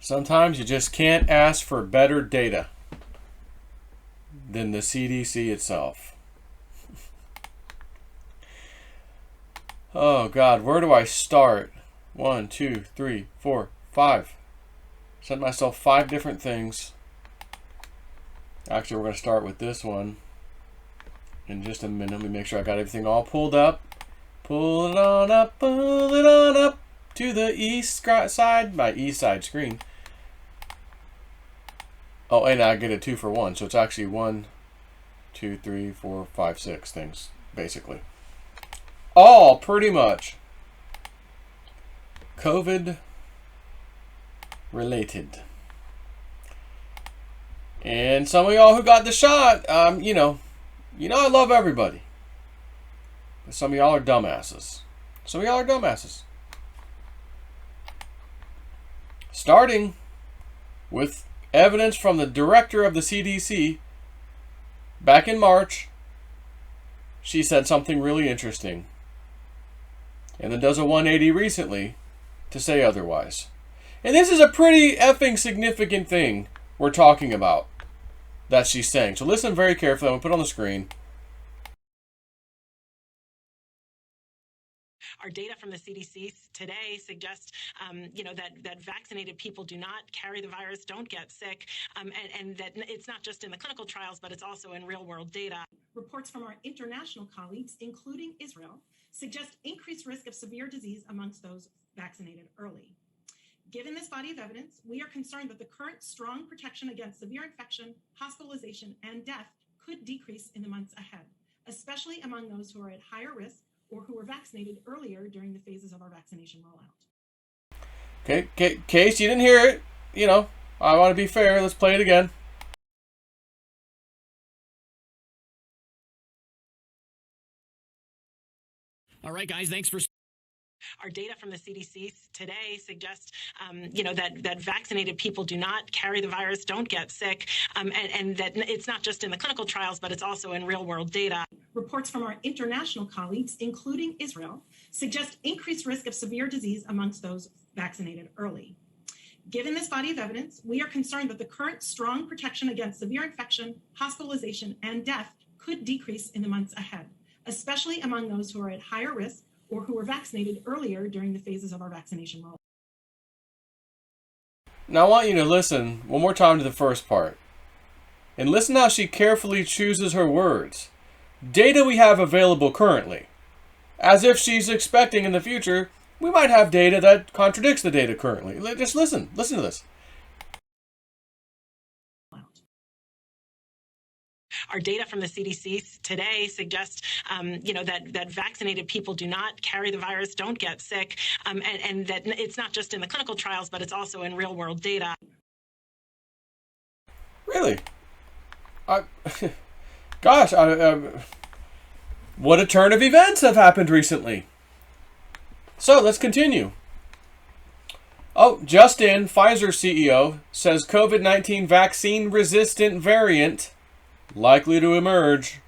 Sometimes you just can't ask for better data than the CDC itself. Oh God, where do I start? 1, 2, 3, 4, 5. Sent myself 5 different things. Actually, we're going to start with this one in just a minute. Let me make sure I got everything all pulled up. Pull it on up to the east side, my east side screen. Oh, and I get a 2 for 1, so it's actually 1, 2, 3, 4, 5, 6 things, basically. All pretty much COVID related. And some of y'all who got the shot, you know I love everybody. But some of y'all are dumbasses. Starting with evidence from the director of the CDC back in March. She said something really interesting. And then does a 180 recently to say otherwise. And this is a pretty effing significant thing we're talking about that she's saying. So listen very carefully. I'm going to put it on the screen. Our data from the CDC today suggests, that vaccinated people do not carry the virus, don't get sick, and that it's not just in the clinical trials, but it's also in real-world data. Reports from our international colleagues, including Israel, suggest increased risk of severe disease amongst those vaccinated early. Given this body of evidence, we are concerned that the current strong protection against severe infection, hospitalization, and death could decrease in the months ahead, especially among those who are at higher risk or who were vaccinated earlier during the phases of our vaccination rollout. Okay, case you didn't hear it, I want to be fair. Let's play it again. All right, guys, thanks for... Our data from the CDC today suggests, that vaccinated people do not carry the virus, don't get sick, and that it's not just in the clinical trials, but it's also in real-world data. Reports from our international colleagues, including Israel, suggest increased risk of severe disease amongst those vaccinated early. Given this body of evidence, we are concerned that the current strong protection against severe infection, hospitalization, and death could decrease in the months ahead, especially among those who are at higher risk or who were vaccinated earlier during the phases of our vaccination rollout. Now I want you to listen one more time to the first part. And listen how she carefully chooses her words. Data we have available currently. As if she's expecting in the future, we might have data that contradicts the data currently. Just listen to this. Our data from the CDC today suggests, that vaccinated people do not carry the virus, don't get sick, and that it's not just in the clinical trials, but it's also in real-world data. Really? What a turn of events have happened recently. So let's continue. Oh, just in, Pfizer CEO says COVID-19 vaccine-resistant variant likely to emerge.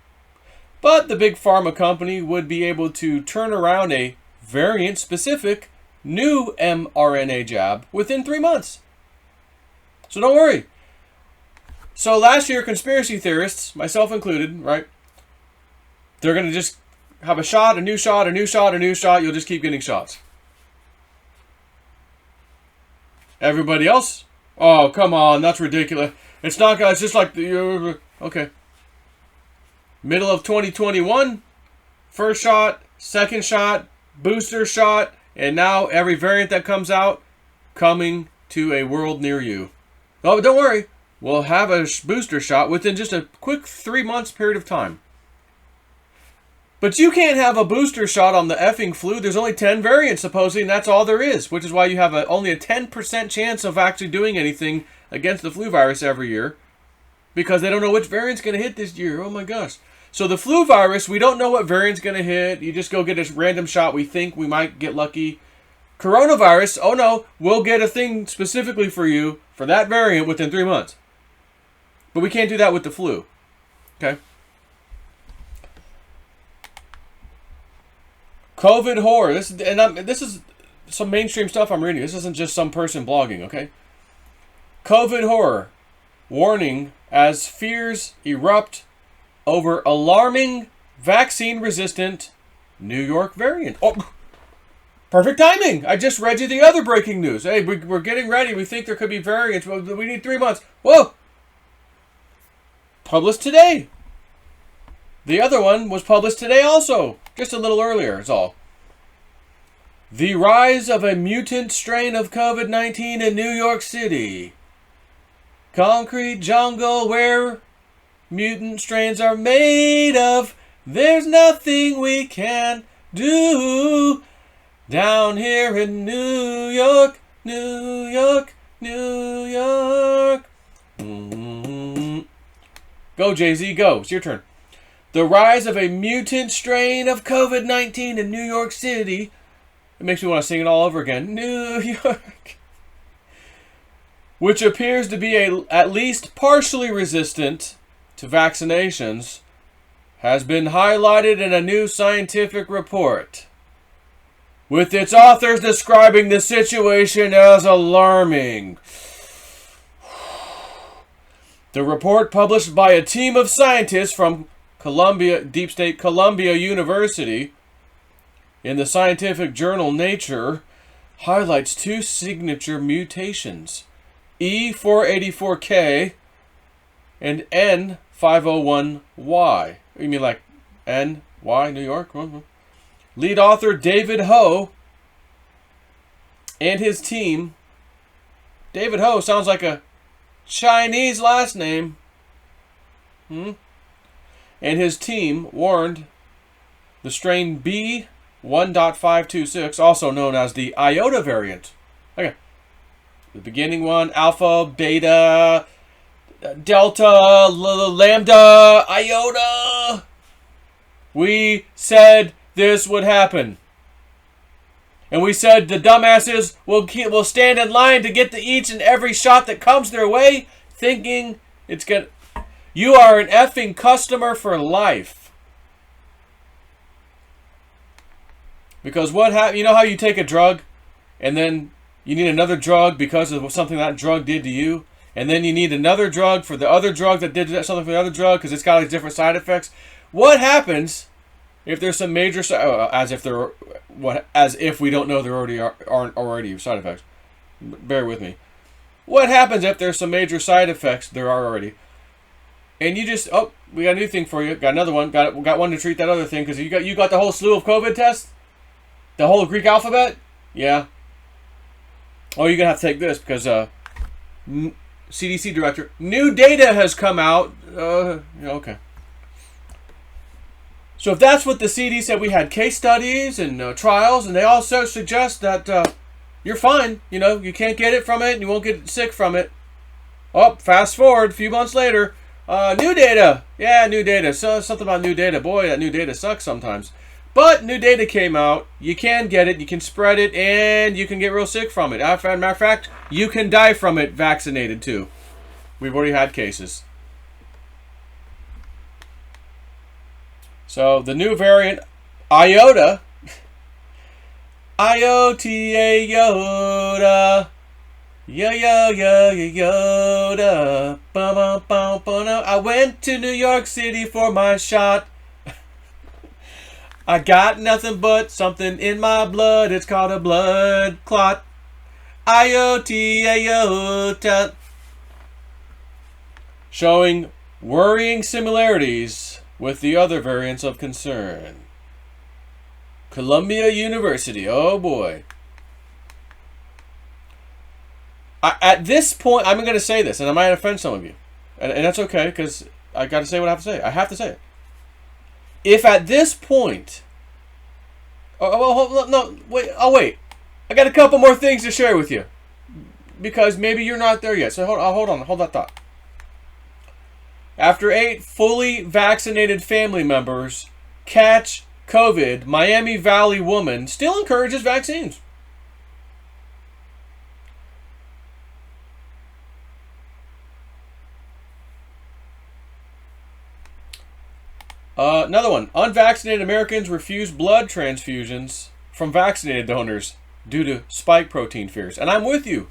But the big pharma company would be able to turn around a variant-specific new mRNA jab within 3 months. So don't worry. So last year, conspiracy theorists, myself included, right? They're going to just have a shot, a new shot, a new shot, a new shot. You'll just keep getting shots. Everybody else? Oh, come on. That's ridiculous. It's not, it's just like the... Okay. Middle of 2021, first shot, second shot, booster shot, and now every variant that comes out coming to a world near you. Oh, but don't worry. We'll have a booster shot within just a quick 3 months period of time. But you can't have a booster shot on the effing flu. There's only 10 variants, supposedly, and that's all there is, which is why you have only a 10% chance of actually doing anything against the flu virus every year. Because they don't know which variant's going to hit this year. Oh my gosh. So the flu virus, we don't know what variant's going to hit. You just go get a random shot. We think we might get lucky. Coronavirus, oh no, we'll get a thing specifically for you for that variant within 3 months. But we can't do that with the flu. Okay? COVID horror. This is some mainstream stuff I'm reading. This isn't just some person blogging, okay? COVID horror. Warning as fears erupt over alarming vaccine-resistant New York variant. Oh, perfect timing. I just read you the other breaking news. Hey, we're getting ready. We think there could be variants. We need 3 months. Whoa. Published today. The other one was published today also. Just a little earlier is all. The rise of a mutant strain of COVID-19 in New York City. Concrete jungle where mutant strains are made of. There's nothing we can do down here in New York, New York, New York. Go, Jay-Z, go. It's your turn. The rise of a mutant strain of COVID-19 in New York City. It makes me want to sing it all over again. New York. Which appears to be at least partially resistant to vaccinations, has been highlighted in a new scientific report, with its authors describing the situation as alarming. The report, published by a team of scientists from Deep State Columbia University in the scientific journal Nature, highlights 2 signature mutations, E484K and N501Y. You mean like NY, New York? Lead author David Ho and his team. David Ho sounds like a Chinese last name. And his team warned the strain B1.526, also known as the Iota variant. Okay. The beginning one, Alpha, Beta, Delta, Lambda, Iota. We said this would happen. And we said the dumbasses will stand in line to get each and every shot that comes their way, thinking it's gonna. You are an effing customer for life. Because what happens? You know how you take a drug, and then you need another drug because of something that drug did to you, and then you need another drug for the other drug that did something for the other drug because it's got like different side effects. What happens if there's some major as if we don't know there aren't already side effects? Bear with me. What happens if there's some major side effects there are already? And you just we got a new thing for you. Got another one. Got one to treat that other thing because you got the whole slew of COVID tests, the whole Greek alphabet. Yeah. Oh, you're gonna have to take this because CDC Director, new data has come out. Okay. So if that's what the CD said, we had case studies and trials, and they also suggest that you're fine. You know, you can't get it from it, and you won't get sick from it. Oh, fast forward a few months later. New data. Yeah, new data. So something about new data. Boy, that new data sucks sometimes. But new data came out. You can get it. You can spread it. And you can get real sick from it. As a matter of fact, you can die from it vaccinated too. We've already had cases. So the new variant, Iota. IOTA Yoda. Yoda. I went to New York City for my shot. I got nothing but something in my blood. It's called a blood clot. Iota. Showing worrying similarities with the other variants of concern. Columbia University. Oh boy. At this point, I'm going to say this, and I might offend some of you. And that's okay, because I got to say what I have to say. I have to say it. If at this point... wait. I got a couple more things to share with you. Because maybe you're not there yet. So hold on. Hold that thought. After 8 fully vaccinated family members catch COVID, Miami Valley woman still encourages vaccines. Another one. Unvaccinated Americans refuse blood transfusions from vaccinated donors due to spike protein fears. And I'm with you,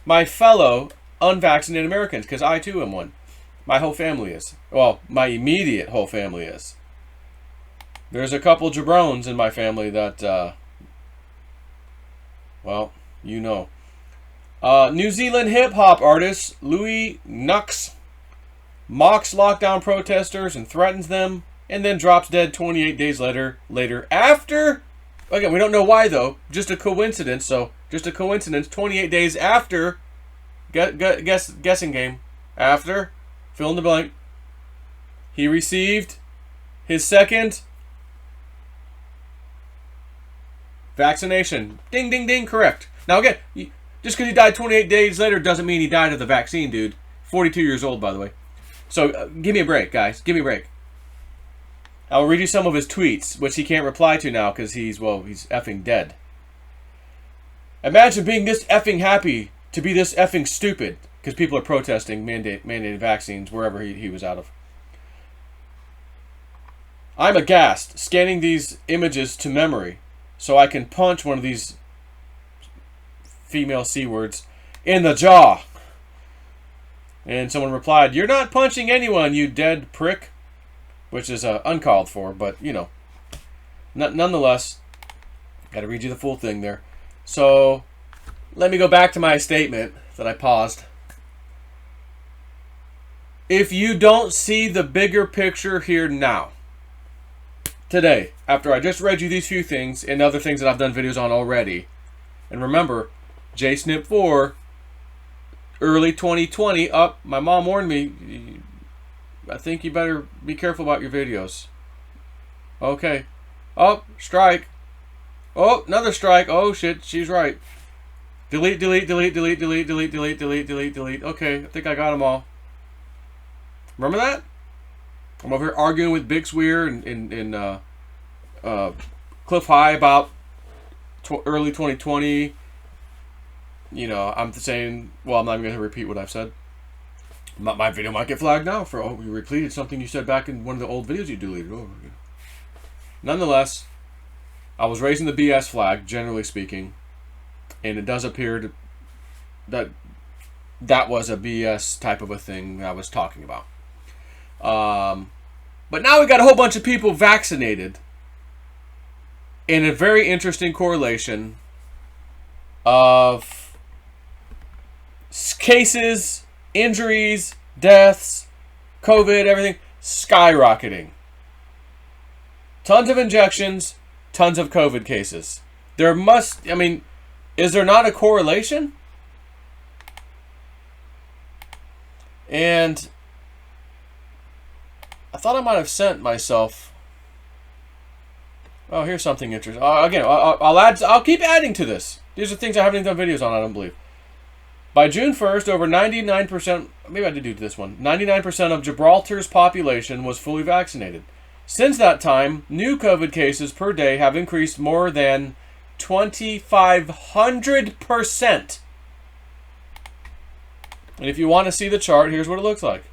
my fellow unvaccinated Americans, because I too am one. My whole family is. Well, my immediate whole family is. There's a couple jabrones in my family that, well, you know. New Zealand hip-hop artist Louis Nux mocks lockdown protesters and threatens them, and then drops dead 28 days later after... Again, we don't know why, though. Just a coincidence. So, just a coincidence. 28 days after... Guessing game. After... Fill in the blank. He received his second... vaccination. Ding, ding, ding. Correct. Now, again, just because he died 28 days later doesn't mean he died of the vaccine, dude. 42 years old, by the way. So, give me a break, guys. Give me a break. I'll read you some of his tweets, which he can't reply to now because he's effing dead. Imagine being this effing happy to be this effing stupid because people are protesting mandated vaccines wherever he was out of. I'm aghast, scanning these images to memory so I can punch one of these female C words in the jaw. And someone replied, "You're not punching anyone, you dead prick." Which is uncalled for, but, you know. Nonetheless, got to read you the full thing there. So, let me go back to my statement that I paused. If you don't see the bigger picture here now, today, after I just read you these few things and other things that I've done videos on already, and remember, JSNP4, early 2020, my mom warned me, I think you better be careful about your videos. Okay. Oh, strike. Oh, another strike. Oh, shit, she's right. Delete, delete, delete, delete, delete, delete, delete, delete, delete, delete. Okay, I think I got them all. Remember that? I'm over here arguing with Bix Weir and Cliff High about early 2020. You know, I'm saying, well, I'm not even going to repeat what I've said. My video might get flagged now for, oh, you repeated something you said back in one of the old videos you deleted. Oh, yeah. Nonetheless, I was raising the BS flag, generally speaking, and it does appear that was a BS type of a thing I was talking about. But now we got a whole bunch of people vaccinated, in a very interesting correlation of cases, injuries, deaths, COVID, everything skyrocketing. Tons of injections, tons of COVID cases. Is there not a correlation? And I thought I might have sent myself. Oh, here's something interesting. Again, I'll keep adding to this. These are things I haven't even done videos on, I don't believe. By June 1st, over 99%, maybe I did do this one, 99% of Gibraltar's population was fully vaccinated. Since that time, new COVID cases per day have increased more than 2,500%. And if you want to see the chart, here's what it looks like.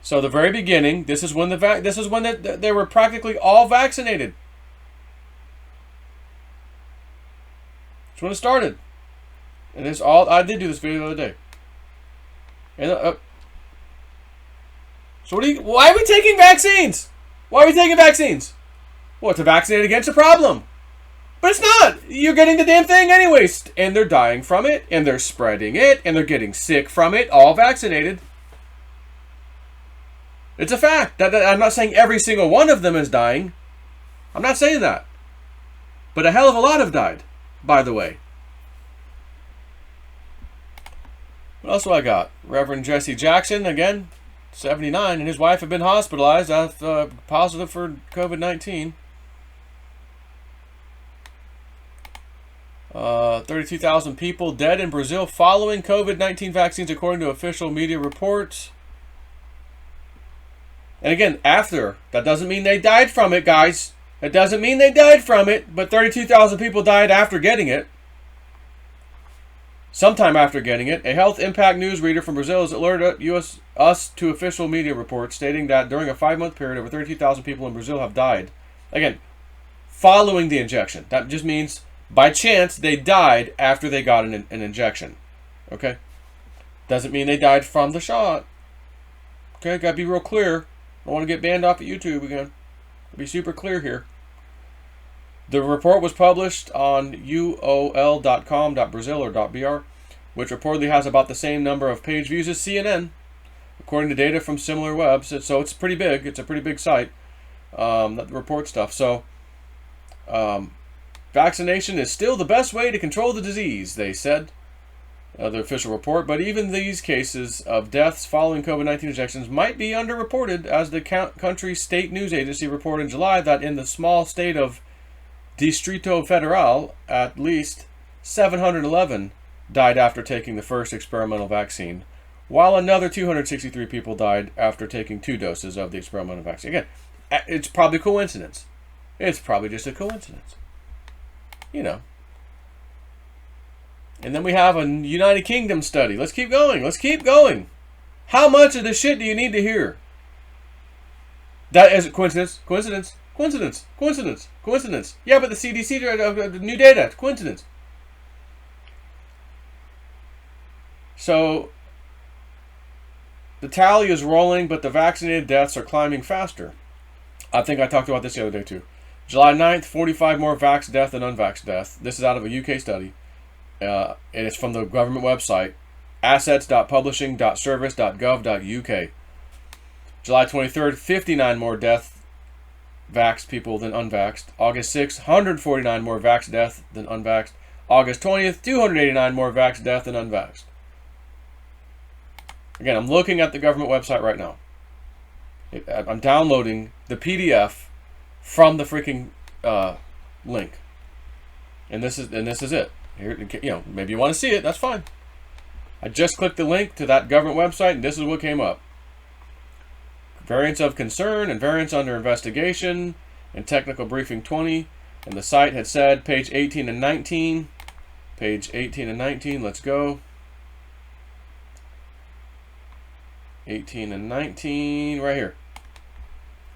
So the very beginning, this is when they were practically all vaccinated. That's when it started. And it's all, I did do this video the other day. And so why are we taking vaccines? Why are we taking vaccines? Well, to vaccinate against a problem. But it's not. You're getting the damn thing anyways. And they're dying from it, and they're spreading it, and they're getting sick from it, all vaccinated. It's a fact. I'm not saying every single one of them is dying. I'm not saying that. But a hell of a lot have died, by the way. What else do I got? Reverend Jesse Jackson, again, 79, and his wife have been hospitalized positive for COVID-19. 32,000 people dead in Brazil following COVID-19 vaccines, according to official media reports. And again, after. That doesn't mean they died from it, guys. It doesn't mean they died from it, but 32,000 people died after getting it. Sometime after getting it, a health impact news reader from Brazil has alerted us to official media reports stating that during a 5-month period, over 32,000 people in Brazil have died. Again, following the injection. That just means, by chance, they died after they got an injection. Okay? Doesn't mean they died from the shot. Okay, gotta be real clear. I don't want to get banned off of YouTube again. Be super clear here. The report was published on uol.com.brazil or .br, which reportedly has about the same number of page views as CNN, according to data from similar webs. So it's pretty big. It's a pretty big site that reports stuff. So vaccination is still the best way to control the disease, they said, the official report. But even these cases of deaths following COVID-19 injections might be underreported, as the country's state news agency reported in July that in the small state of Distrito Federal, at least 711 died after taking the first experimental vaccine, while another 263 people died after taking 2 doses of the experimental vaccine. Again, it's probably coincidence. It's probably just a coincidence. You know. And then we have a United Kingdom study. Let's keep going. Let's keep going. How much of this shit do you need to hear? That is coincidence. Coincidence. Coincidence. Coincidence. Coincidence. Yeah, but the CDC new data. Coincidence. So the tally is rolling, but the vaccinated deaths are climbing faster. I think I talked about this the other day too. July 9th, 45 more vaxxed death than unvaxxed death. This is out of a UK study. And it's from the government website, assets.publishing.service.gov.uk. July 23rd, 59 more death vaxxed people than unvaxxed. August 6th, 149 more vaxxed death than unvaxxed. August 20th, 289 more vaxxed death than unvaxxed. Again, I'm looking at the government website right now. I'm downloading the PDF from the freaking link, and this is it. Here, you know, maybe you want to see it. That's fine. I just clicked the link to that government website, and this is what came up. Variants of concern and variants under investigation in technical briefing 20. And the site had said page 18 and 19. Page 18 and 19. Let's go. 18 and 19. Right here.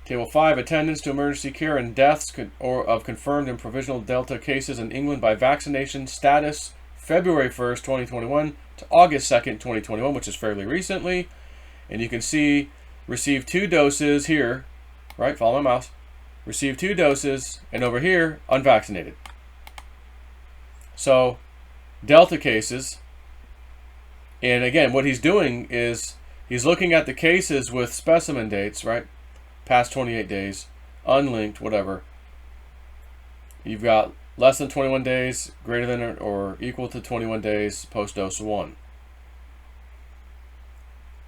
Table 5. Attendance to emergency care and deaths of confirmed and provisional Delta cases in England by vaccination status February 1st, 2021 to August 2nd, 2021, which is fairly recently. And you can see received 2 doses here, right? Follow my mouse. Received 2 doses, and over here, unvaccinated. So, Delta cases. And again, what he's doing is he's looking at the cases with specimen dates, right? Past 28 days, unlinked, whatever. You've got less than 21 days, greater than or equal to 21 days post-dose 1.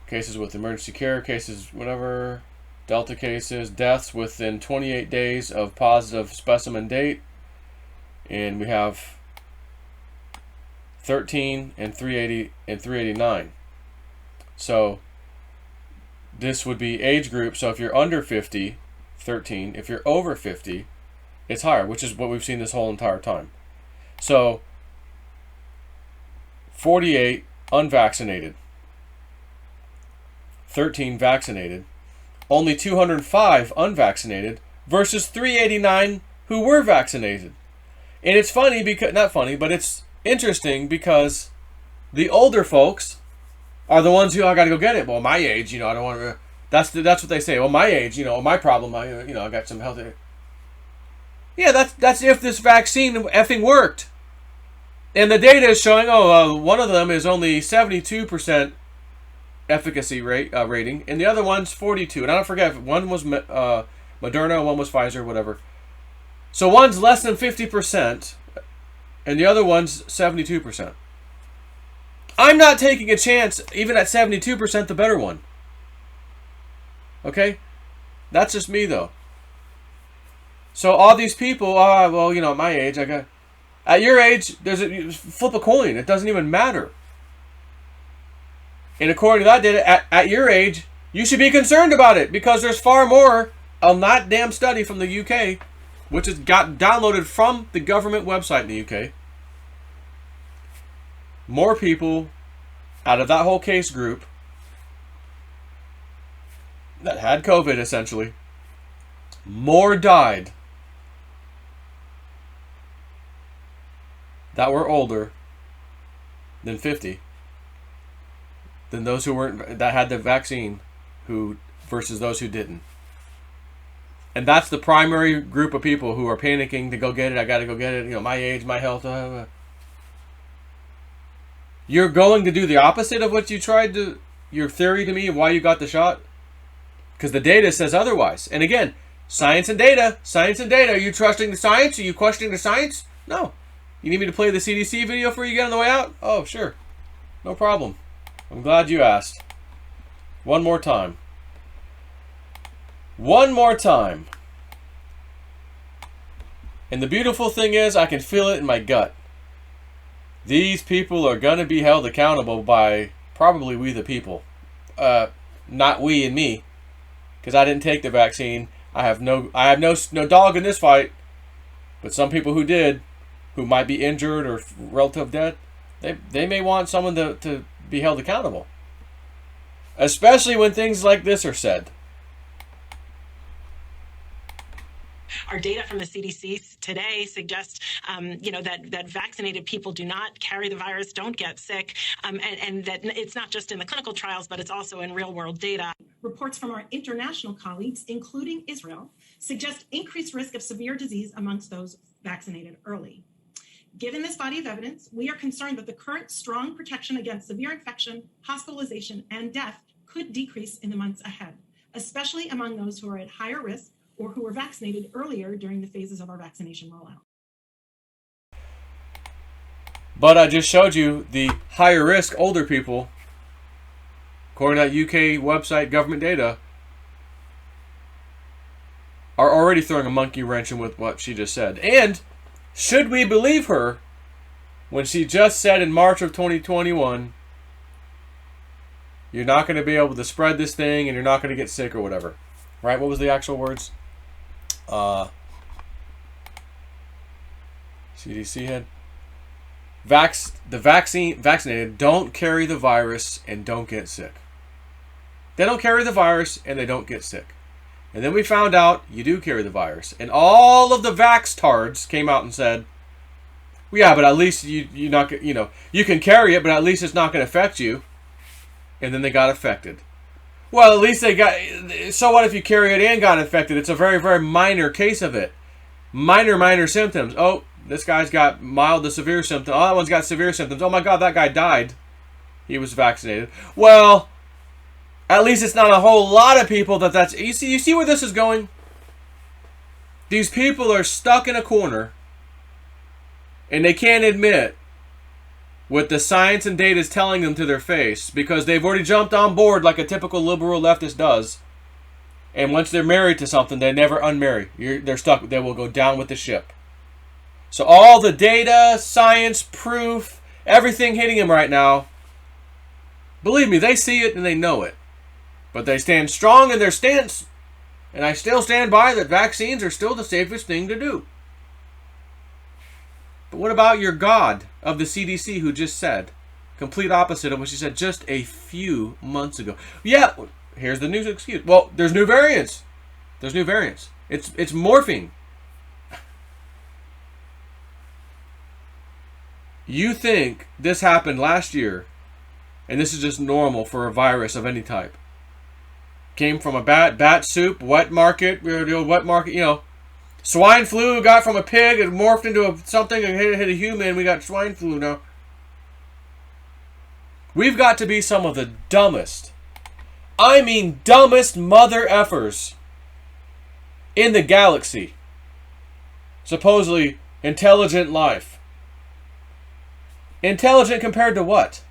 Cases with emergency care, cases, whatever. Delta cases, deaths within 28 days of positive specimen date. And we have 13 and 380 and 389. So this would be age group. So if you're under 50, 13. If you're over 50, it's higher, which is what we've seen this whole entire time. So 48 unvaccinated, 13 vaccinated, only 205 unvaccinated versus 389 who were vaccinated. And it's funny because, not funny, but it's interesting because the older folks are the ones who, I gotta go get it. Well, my age, I don't want to. That's what they say. Well, my age, my problem. I got some health. Yeah, that's if this vaccine effing worked, and the data is showing. One of them is only 72% efficacy rating, and the other one's 42. And I don't forget if one was Moderna, one was Pfizer, whatever. So one's less than 50%, and the other one's 72%. I'm not taking a chance, even at 72%, the better one. Okay? That's just me, though. So all these people, at my age, at your age, you flip a coin. It doesn't even matter. And according to that data, at your age, you should be concerned about it because there's far more on that damn study from the UK, which has got downloaded from the government website in the UK. More people out of that whole case group that had COVID, essentially, more died that were older than 50 than those who weren't, that had the vaccine, who versus those who didn't. And that's the primary group of people who are panicking to go get it. I got to go get it. You know, my age, my health. You're going to do the opposite of what you tried to, your theory to me of why you got the shot? Because the data says otherwise. And again, science and data. Science and data. Are you trusting the science? Are you questioning the science? No. You need me to play the CDC video for you get on the way out? Oh, sure. No problem. I'm glad you asked. One more time. One more time. And the beautiful thing is, I can feel it in my gut. These people are going to be held accountable by probably we the people. Not we and me. Because I didn't take the vaccine. I have no dog in this fight. But some people who did, who might be injured or relative dead, they may want someone to be held accountable. Especially when things like this are said. Our data from the CDC today suggests, that vaccinated people do not carry the virus, don't get sick, and that it's not just in the clinical trials, but it's also in real-world data. Reports from our international colleagues, including Israel, suggest increased risk of severe disease amongst those vaccinated early. Given this body of evidence, we are concerned that the current strong protection against severe infection, hospitalization, and death could decrease in the months ahead, especially among those who are at higher risk or who were vaccinated earlier during the phases of our vaccination rollout. But I just showed you the higher risk older people, according to that UK website government data, are already throwing a monkey wrench in with what she just said. And should we believe her when she just said in March of 2021, you're not going to be able to spread this thing and you're not going to get sick or whatever? Right? What was the actual words? CDC had the vaccinated don't carry the virus and don't get sick. They don't carry the virus and they don't get sick. And then we found out you do carry the virus. And all of the vax-tards came out and said, well, yeah, but at least you can carry it, but at least it's not going to affect you. And then they got affected. Well, at least they got... So what if you carry it and got infected? It's a very, very minor case of it. Minor symptoms. Oh, this guy's got mild to severe symptoms. Oh, that one's got severe symptoms. Oh my God, that guy died. He was vaccinated. Well, at least it's not a whole lot of people that's... You see where this is going? These people are stuck in a corner and they can't admit what the science and data is telling them to their face because they've already jumped on board like a typical liberal leftist does. And once they're married to something, they never unmarry. They're stuck. They will go down with the ship. So all the data, science, proof, everything hitting them right now, believe me, they see it and they know it. But they stand strong in their stance. And I still stand by that vaccines are still the safest thing to do. But what about your God of the CDC who just said, complete opposite of what she said just a few months ago? Yeah, here's the new excuse. Well, there's new variants. There's new variants. It's morphing. You think this happened last year, and this is just normal for a virus of any type. Came from a bat soup, wet market, swine flu got from a pig, it morphed into something and hit a human, we got swine flu now. We've got to be some of the dumbest, I mean dumbest mother effers in the galaxy. Supposedly intelligent life. Intelligent compared to what?